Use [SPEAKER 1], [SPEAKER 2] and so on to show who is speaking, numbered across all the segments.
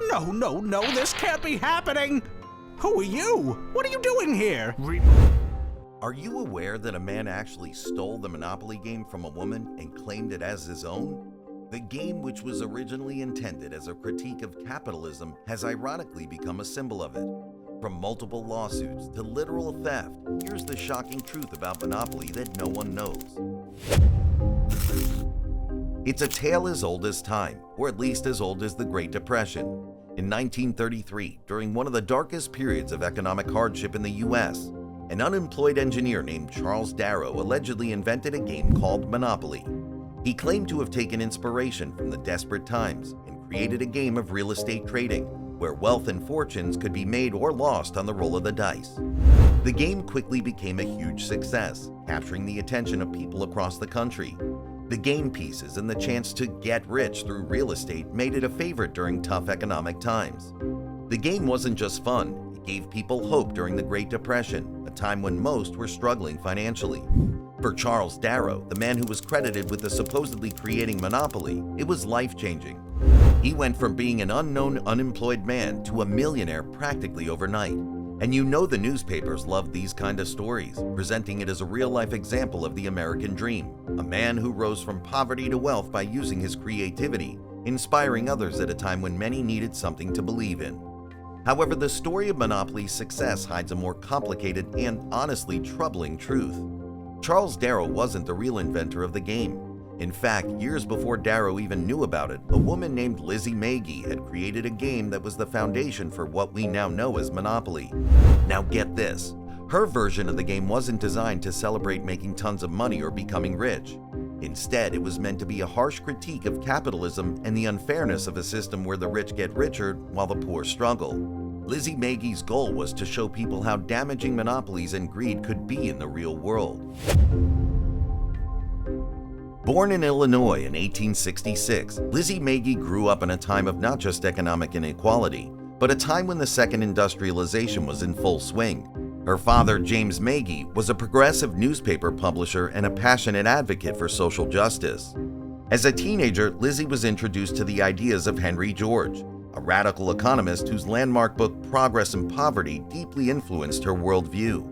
[SPEAKER 1] No, no, no, this can't be happening! Who are you? What are you doing here?
[SPEAKER 2] Are you aware that a man actually stole the Monopoly game from a woman and claimed it as his own? The game, which was originally intended as a critique of capitalism, has ironically become a symbol of it. From multiple lawsuits to literal theft, here's the shocking truth about Monopoly that no one knows. It's a tale as old as time, or at least as old as the Great Depression. In 1933, during one of the darkest periods of economic hardship in the US, an unemployed engineer named Charles Darrow allegedly invented a game called Monopoly. He claimed to have taken inspiration from the desperate times and created a game of real estate trading, where wealth and fortunes could be made or lost on the roll of the dice. The game quickly became a huge success, capturing the attention of people across the country. The game pieces and the chance to get rich through real estate made it a favorite during tough economic times. The game wasn't just fun, it gave people hope during the Great Depression, a time when most were struggling financially. For Charles Darrow, the man who was credited with supposedly creating Monopoly, it was life-changing. He went from being an unknown unemployed man to a millionaire practically overnight. And you know the newspapers loved these kind of stories, presenting it as a real-life example of the American dream, a man who rose from poverty to wealth by using his creativity, inspiring others at a time when many needed something to believe in. However, the story of Monopoly's success hides a more complicated and honestly troubling truth. Charles Darrow wasn't the real inventor of the game. In fact, years before Darrow even knew about it, a woman named Lizzie Magie had created a game that was the foundation for what we now know as Monopoly. Now get this, her version of the game wasn't designed to celebrate making tons of money or becoming rich. Instead, it was meant to be a harsh critique of capitalism and the unfairness of a system where the rich get richer while the poor struggle. Lizzie Magie's goal was to show people how damaging monopolies and greed could be in the real world. Born in Illinois in 1866, Lizzie Magie grew up in a time of not just economic inequality, but a time when the second industrialization was in full swing. Her father, James Magie, was a progressive newspaper publisher and a passionate advocate for social justice. As a teenager, Lizzie was introduced to the ideas of Henry George, a radical economist whose landmark book Progress and Poverty deeply influenced her worldview.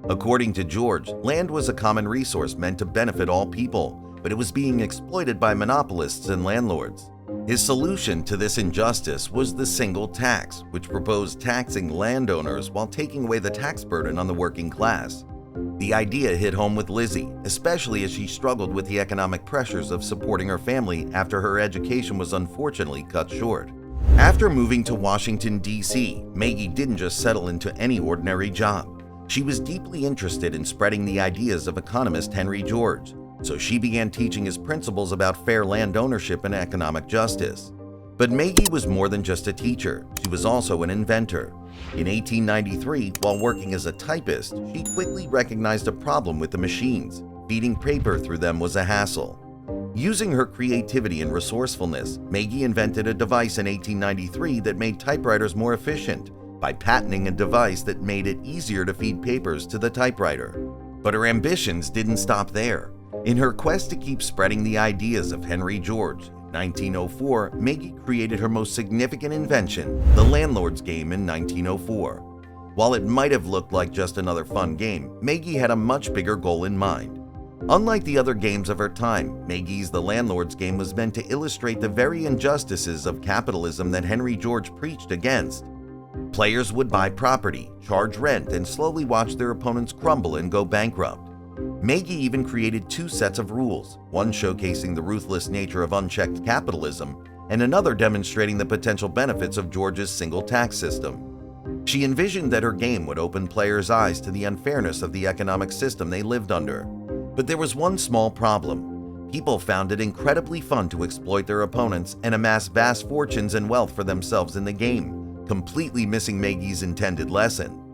[SPEAKER 2] According to George, land was a common resource meant to benefit all people, but it was being exploited by monopolists and landlords. His solution to this injustice was the single tax, which proposed taxing landowners while taking away the tax burden on the working class. The idea hit home with Lizzie, especially as she struggled with the economic pressures of supporting her family after her education was unfortunately cut short. After moving to Washington, D.C., Magie didn't just settle into any ordinary job. She was deeply interested in spreading the ideas of economist Henry George, so she began teaching his principles about fair land ownership and economic justice. But Magie was more than just a teacher, she was also an inventor. In 1893, while working as a typist, she quickly recognized a problem with the machines. Feeding paper through them was a hassle. Using her creativity and resourcefulness, Magie invented a device in 1893 that made typewriters more efficient by patenting a device that made it easier to feed papers to the typewriter. But her ambitions didn't stop there. In her quest to keep spreading the ideas of Henry George, in 1904, Magie created her most significant invention, the landlord's game, in 1904. While it might have looked like just another fun game, Magie had a much bigger goal in mind. Unlike the other games of her time, Magie's The Landlord's Game was meant to illustrate the very injustices of capitalism that Henry George preached against. Players would buy property, charge rent, and slowly watch their opponents crumble and go bankrupt. Magie even created two sets of rules, one showcasing the ruthless nature of unchecked capitalism, and another demonstrating the potential benefits of George's single tax system. She envisioned that her game would open players' eyes to the unfairness of the economic system they lived under. But there was one small problem. People found it incredibly fun to exploit their opponents and amass vast fortunes and wealth for themselves in the game, completely missing Magie's intended lesson.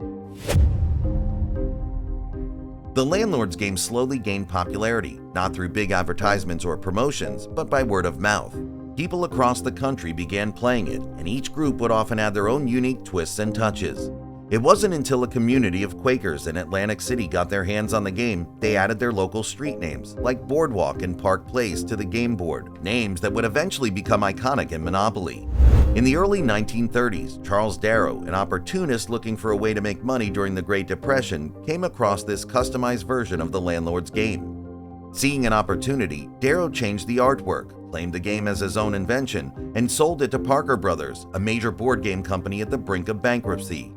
[SPEAKER 2] The Landlord's Game slowly gained popularity, not through big advertisements or promotions, but by word of mouth. People across the country began playing it, and each group would often add their own unique twists and touches. It wasn't until a community of Quakers in Atlantic City got their hands on the game, they added their local street names, like Boardwalk and Park Place, to the game board, names that would eventually become iconic in Monopoly. In the early 1930s, Charles Darrow, an opportunist looking for a way to make money during the Great Depression, came across this customized version of the landlord's game. Seeing an opportunity, Darrow changed the artwork, claimed the game as his own invention, and sold it to Parker Brothers, a major board game company at the brink of bankruptcy.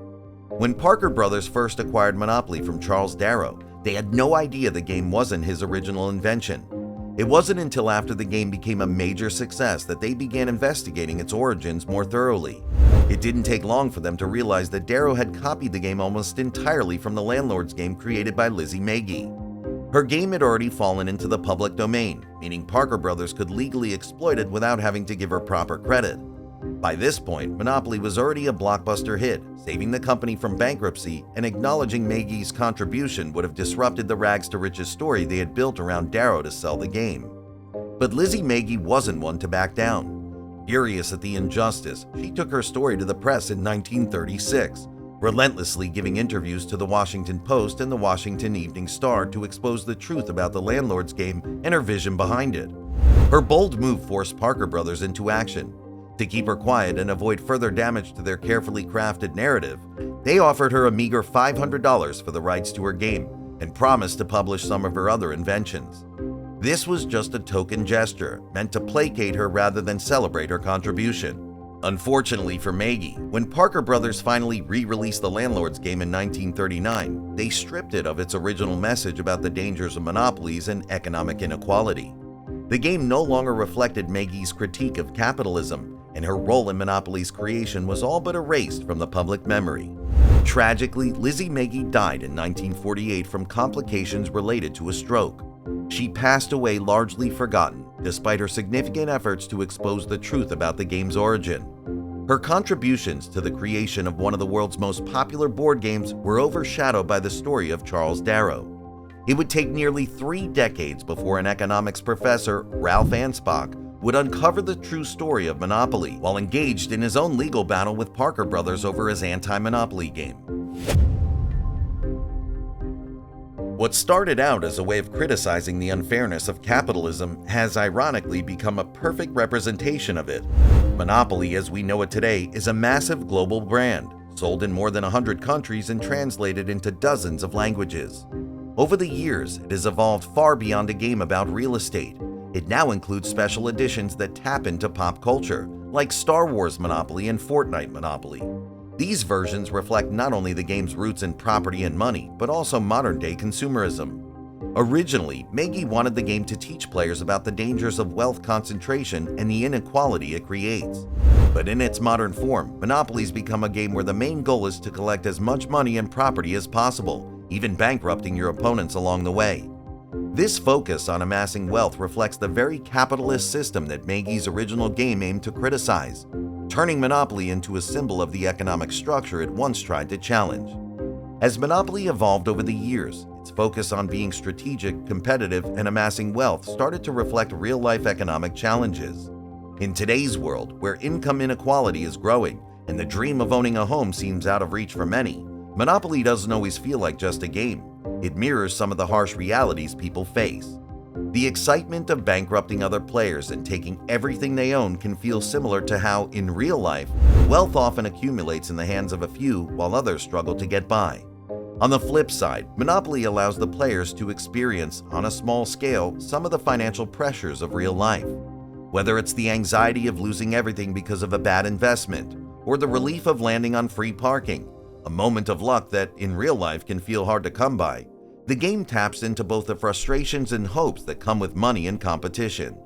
[SPEAKER 2] When Parker Brothers first acquired Monopoly from Charles Darrow, they had no idea the game wasn't his original invention. It wasn't until after the game became a major success that they began investigating its origins more thoroughly. It didn't take long for them to realize that Darrow had copied the game almost entirely from the landlord's game created by Lizzie Magie. Her game had already fallen into the public domain, meaning Parker Brothers could legally exploit it without having to give her proper credit. By this point, Monopoly was already a blockbuster hit, saving the company from bankruptcy, and acknowledging Magie's contribution would have disrupted the rags to riches story they had built around Darrow to sell the game. But Lizzie Magie wasn't one to back down. Furious at the injustice, she took her story to the press in 1936, relentlessly giving interviews to the Washington Post and the Washington Evening Star to expose the truth about the landlord's game and her vision behind it. Her bold move forced Parker Brothers into action. To keep her quiet and avoid further damage to their carefully crafted narrative, they offered her a meager $500 for the rights to her game and promised to publish some of her other inventions. This was just a token gesture, meant to placate her rather than celebrate her contribution. Unfortunately for Magie, when Parker Brothers finally re-released the landlord's game in 1939, they stripped it of its original message about the dangers of monopolies and economic inequality. The game no longer reflected Magie's critique of capitalism, and her role in Monopoly's creation was all but erased from the public memory. Tragically, Lizzie Magie died in 1948 from complications related to a stroke. She passed away largely forgotten, despite her significant efforts to expose the truth about the game's origin. Her contributions to the creation of one of the world's most popular board games were overshadowed by the story of Charles Darrow. It would take nearly 3 decades before an economics professor, Ralph Ansbach, would uncover the true story of Monopoly while engaged in his own legal battle with Parker Brothers over his anti-Monopoly game. What started out as a way of criticizing the unfairness of capitalism has ironically become a perfect representation of it. Monopoly as we know it today is a massive global brand, sold in more than 100 countries and translated into dozens of languages. Over the years, it has evolved far beyond a game about real estate. It now includes special editions that tap into pop culture, like Star Wars Monopoly and Fortnite Monopoly. These versions reflect not only the game's roots in property and money, but also modern-day consumerism. Originally, Magie wanted the game to teach players about the dangers of wealth concentration and the inequality it creates. But in its modern form, Monopoly's become a game where the main goal is to collect as much money and property as possible, even bankrupting your opponents along the way. This focus on amassing wealth reflects the very capitalist system that Magie's original game aimed to criticize, turning Monopoly into a symbol of the economic structure it once tried to challenge. As Monopoly evolved over the years, its focus on being strategic, competitive, and amassing wealth started to reflect real-life economic challenges. In today's world, where income inequality is growing and the dream of owning a home seems out of reach for many, Monopoly doesn't always feel like just a game. It mirrors some of the harsh realities people face. The excitement of bankrupting other players and taking everything they own can feel similar to how, in real life, wealth often accumulates in the hands of a few while others struggle to get by. On the flip side, Monopoly allows the players to experience, on a small scale, some of the financial pressures of real life. Whether it's the anxiety of losing everything because of a bad investment, or the relief of landing on free parking, a moment of luck that, in real life, can feel hard to come by, the game taps into both the frustrations and hopes that come with money and competition.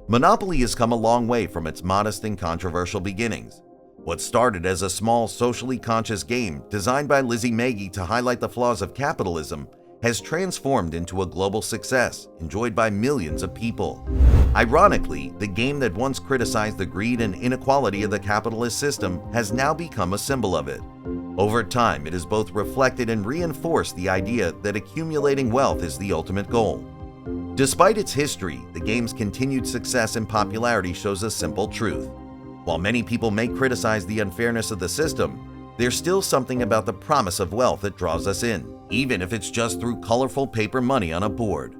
[SPEAKER 2] Monopoly has come a long way from its modest and controversial beginnings. What started as a small, socially conscious game designed by Lizzie Magie to highlight the flaws of capitalism has transformed into a global success enjoyed by millions of people. Ironically, the game that once criticized the greed and inequality of the capitalist system has now become a symbol of it. Over time, it has both reflected and reinforced the idea that accumulating wealth is the ultimate goal. Despite its history, the game's continued success and popularity shows a simple truth. While many people may criticize the unfairness of the system, there's still something about the promise of wealth that draws us in, even if it's just through colorful paper money on a board.